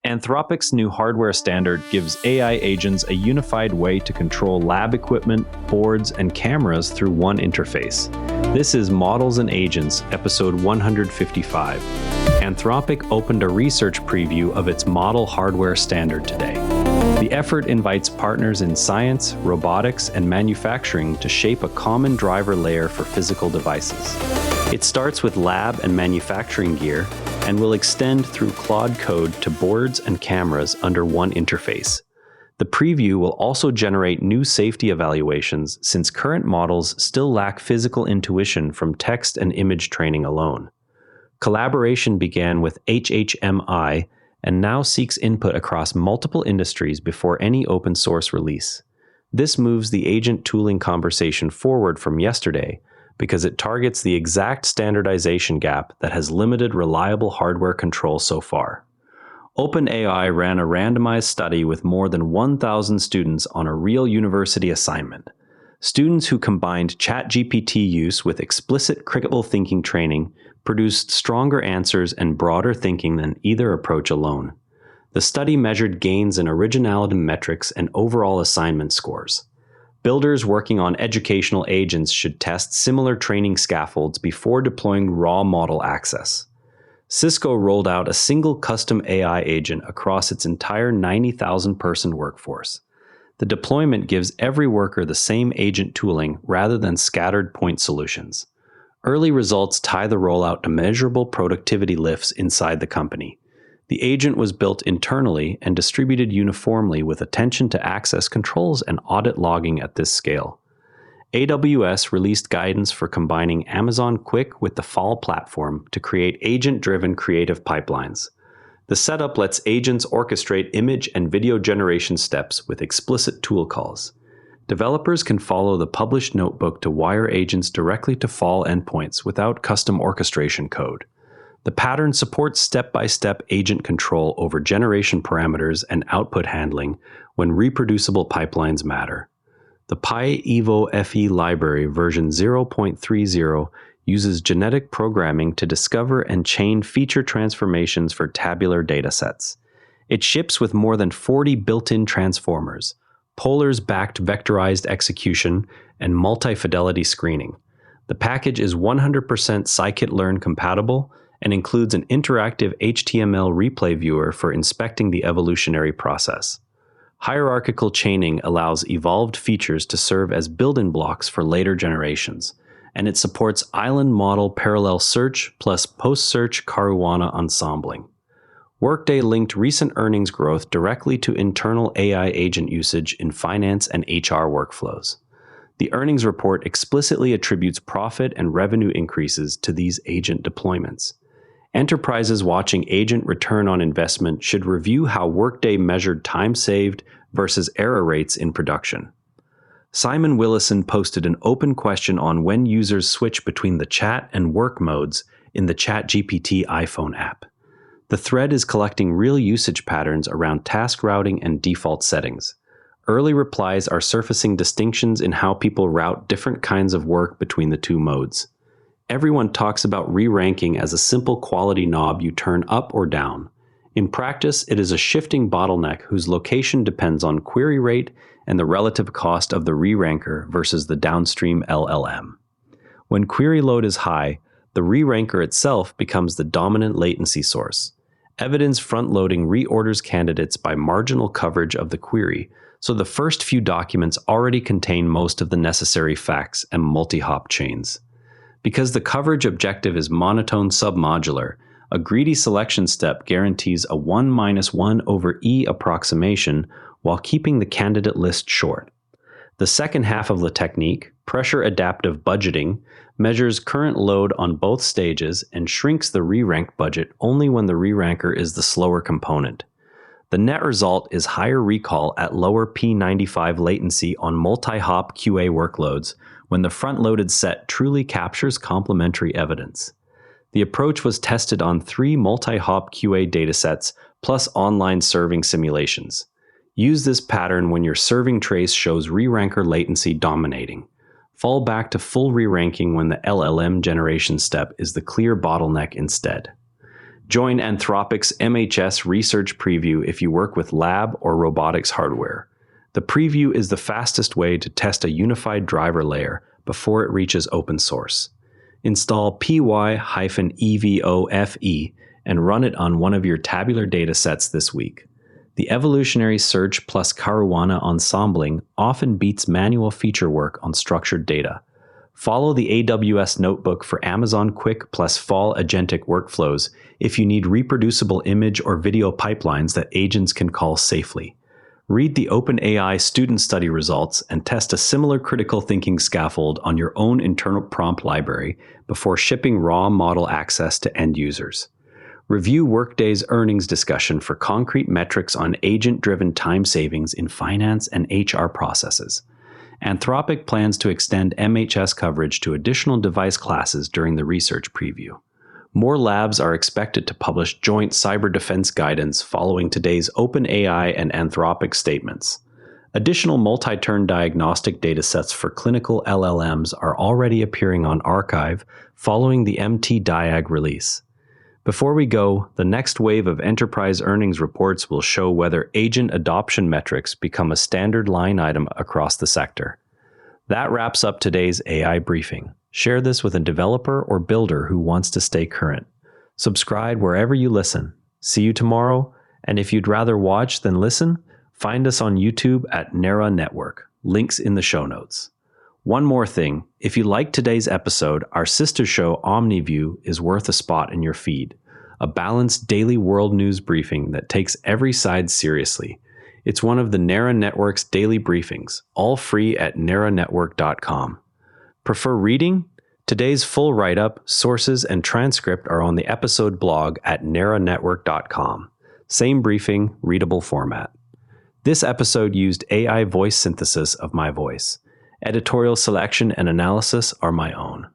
Anthropic's new hardware standard gives AI agents a unified way to control lab equipment, boards, and cameras through one interface. This is Models and Agents, episode 155. Anthropic opened a research preview of its model hardware standard today. The effort invites partners in science, robotics, and manufacturing to shape a common driver layer for physical devices. It starts with lab and manufacturing gear and will extend through Claude Code to boards and cameras under one interface. The preview will also generate new safety evaluations since current models still lack physical intuition from text and image training alone. Collaboration began with HHMI and now seeks input across multiple industries before any open source release. This moves the agent tooling conversation forward from yesterday because it targets the exact standardization gap that has limited reliable hardware control so far. OpenAI ran a randomized study with more than 1,000 students on a real university assignment. Students who combined ChatGPT use with explicit critical thinking training produced stronger answers and broader thinking than either approach alone. The study measured gains in originality metrics and overall assignment scores. Builders working on educational agents should test similar training scaffolds before deploying raw model access. Cisco rolled out a single custom AI agent across its entire 90,000-person workforce. The deployment gives every worker the same agent tooling rather than scattered point solutions. Early results tie the rollout to measurable productivity lifts inside the company. The agent was built internally and distributed uniformly with attention to access controls and audit logging at this scale. AWS released guidance for combining Amazon Quick with the Fall platform to create agent-driven creative pipelines. The setup lets agents orchestrate image and video generation steps with explicit tool calls. Developers can follow the published notebook to wire agents directly to Fall endpoints without custom orchestration code. The pattern supports step-by-step agent control over generation parameters and output handling when reproducible pipelines matter. The PyEvoFE library version 0.30 uses genetic programming to discover and chain feature transformations for tabular datasets. It ships with more than 40 built-in transformers, polars-backed vectorized execution, and multi-fidelity screening. The package is 100% scikit-learn compatible and includes an interactive HTML replay viewer for inspecting the evolutionary process. Hierarchical chaining allows evolved features to serve as building blocks for later generations, and it supports island model parallel search plus post-search Caruana ensembling. Workday linked recent earnings growth directly to internal AI agent usage in finance and HR workflows. The earnings report explicitly attributes profit and revenue increases to these agent deployments. Enterprises watching agent return on investment should review how Workday measured time saved versus error rates in production. Simon Willison posted an open question on when users switch between the chat and work modes in the ChatGPT iPhone app. The thread is collecting real usage patterns around task routing and default settings. Early replies are surfacing distinctions in how people route different kinds of work between the two modes. Everyone talks about re-ranking as a simple quality knob you turn up or down. In practice, it is a shifting bottleneck whose location depends on query rate and the relative cost of the re-ranker versus the downstream LLM. When query load is high, the re-ranker itself becomes the dominant latency source. Evidence front-loading reorders candidates by marginal coverage of the query, so the first few documents already contain most of the necessary facts and multi-hop chains. Because the coverage objective is monotone submodular, a greedy selection step guarantees a 1-1/E approximation while keeping the candidate list short. The second half of the technique, pressure adaptive budgeting, measures current load on both stages and shrinks the re-rank budget only when the re-ranker is the slower component. The net result is higher recall at lower P95 latency on multi-hop QA workloads when the front-loaded set truly captures complementary evidence. The approach was tested on 3 multi-hop QA datasets plus online serving simulations. Use this pattern when your serving trace shows re-ranker latency dominating. Fall back to full re-ranking when the LLM generation step is the clear bottleneck instead. Join Anthropic's MHS Research Preview if you work with lab or robotics hardware. The preview is the fastest way to test a unified driver layer before it reaches open source. Install py-evofe and run it on one of your tabular datasets this week. The evolutionary search plus Caruana ensembling often beats manual feature work on structured data. Follow the AWS Notebook for Amazon Quick plus Fall agentic workflows if you need reproducible image or video pipelines that agents can call safely. Read the OpenAI student study results and test a similar critical thinking scaffold on your own internal prompt library before shipping raw model access to end users. Review Workday's earnings discussion for concrete metrics on agent-driven time savings in finance and HR processes. Anthropic plans to extend MHS coverage to additional device classes during the research preview. More labs are expected to publish joint cyber defense guidance following today's OpenAI and Anthropic statements. Additional multi-turn diagnostic datasets for clinical LLMs are already appearing on Archive following the MT-Diag release. Before we go, the next wave of enterprise earnings reports will show whether agent adoption metrics become a standard line item across the sector. That wraps up today's AI briefing. Share this with a developer or builder who wants to stay current. Subscribe wherever you listen. See you tomorrow, and if you'd rather watch than listen, find us on YouTube at Nera Network. Links in the show notes. One more thing, if you liked today's episode, our sister show OmniView is worth a spot in your feed. A balanced daily world news briefing that takes every side seriously. It's one of the Nera Network's daily briefings, all free at neranetwork.com. Prefer reading? Today's full write-up, sources, and transcript are on the episode blog at neranetwork.com. Same briefing, readable format. This episode used AI voice synthesis of my voice. Editorial selection and analysis are my own.